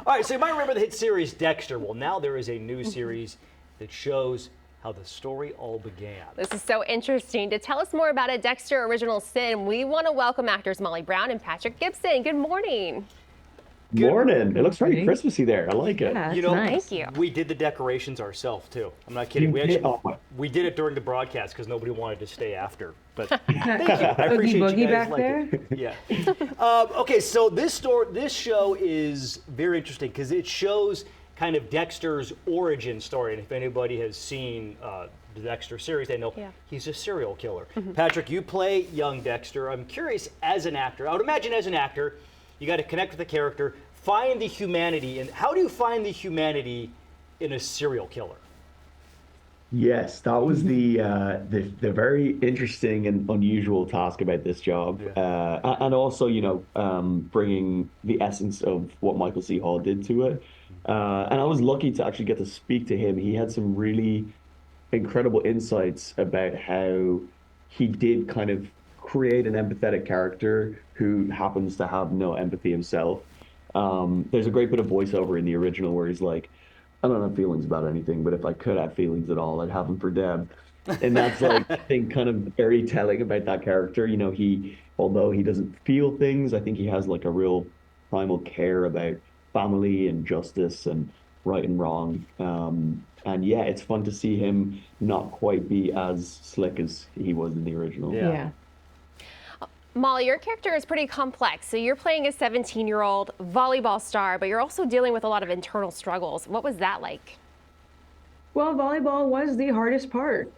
All right, so you might remember the hit series Dexter. Well, now there is a new series that shows how the story all began. This is so interesting. To tell us more about a Dexter Original Sin, we want to welcome actors Molly Brown and Patrick Gibson. Good morning. Morning. It looks very Christmassy there. I like it. Yeah, You know, Thank you. we did the decorations ourselves too. I'm not kidding. We did it during the broadcast because nobody wanted to stay after. But thank you. I appreciate Boogie you guys back like there? it. Yeah. Okay, so this show is very interesting because it shows kind of Dexter's origin story. And if anybody has seen the Dexter series, they know he's a serial killer. Patrick, you play young Dexter. I'm curious, as an actor, I would imagine as an actor, you got to connect with the character, find the humanity, and how do you find the humanity in a serial killer? Yes, that was the very interesting and unusual task about this job, and also bringing the essence of what Michael C. Hall did to it. And I was lucky to actually get to speak to him. He had some really incredible insights about how he did kind of create an empathetic character who happens to have no empathy himself. There's a great bit of voiceover in the original where he's like, I don't have feelings about anything, but if I could have feelings at all, I'd have them for Deb. And that's like, I think, kind of very telling about that character. You know, although he doesn't feel things, I think he has like a real primal care about family and justice and right and wrong. And yeah, it's fun to see him not quite be as slick as he was in the original. Yeah. Molly, your character is pretty complex. So you're playing a 17-year-old volleyball star, but you're also dealing with a lot of internal struggles. What was that like? Well, volleyball was the hardest part.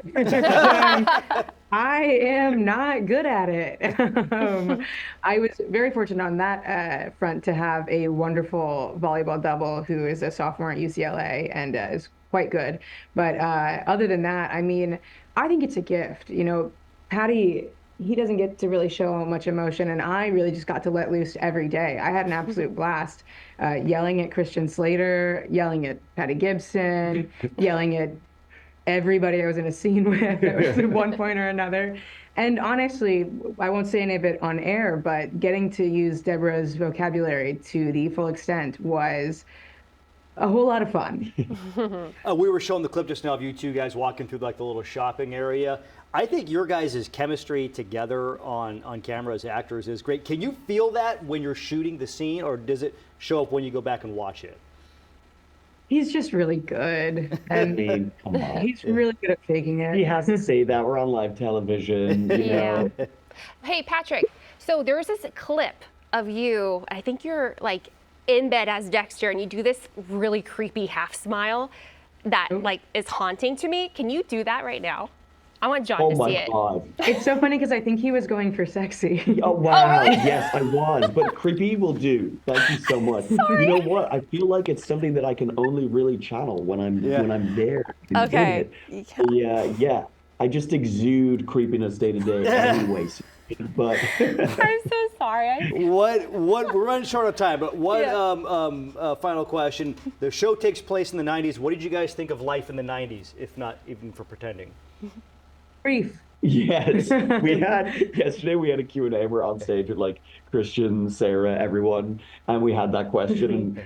I am not good at it. I was very fortunate on that front to have a wonderful volleyball double who is a sophomore at UCLA and is quite good. But other than that, I mean, I think it's a gift. You know, Patty, he doesn't get to really show much emotion, and I really just got to let loose every day. I had an absolute blast yelling at Christian Slater, yelling at Patty Gibson, yelling at everybody I was in a scene with at one point or another. And honestly, I won't say any of it on air, but getting to use Deborah's vocabulary to the full extent was a whole lot of fun. We were showing the clip just now of you two guys walking through like the little shopping area. I think your guys' chemistry together on camera as actors is great. Can you feel that when you're shooting the scene, or does it show up when you go back and watch it? He's just really good. And I mean, come on. he's really good at faking it. He has to say that. We're on live television, you know. Hey, Patrick, so there's this clip of you, I think you're like in bed as Dexter, and you do this really creepy half smile that like is haunting to me. Can you do that right now? I want John to see it. Oh my God. It's so funny because I think he was going for sexy. Oh wow. Oh, really? Yes, I was. But creepy will do. Thank you so much. Sorry. You know what? I feel like it's something that I can only really channel when I'm there. Okay. Yeah. I just exude creepiness day to day anyways. But I'm so sorry. We're running short of time, but final question. The show takes place in the 90s. What did you guys think of life in the 90s, if not even for pretending? Brief. yes, yesterday we had a Q&A. We're on stage with like Christian, Sarah, everyone, and we had that question. And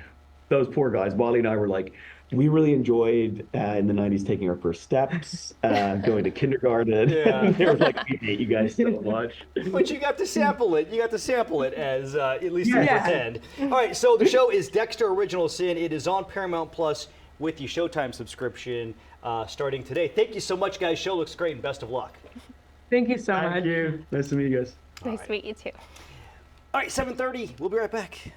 those poor guys, Molly and I were like, we really enjoyed in the 90s taking our first steps, going to kindergarten. Yeah. They were like, we hate you guys so much. But you got to sample it. You got to sample it as at least in pretend. All right, so the show is Dexter Original Sin. It is on Paramount Plus with the Showtime subscription starting today. Thank you so much, guys. Show looks great, and best of luck. Thank you so much. Thank you. Nice to meet you guys. Nice to meet you too. All right, 7:30. We'll be right back.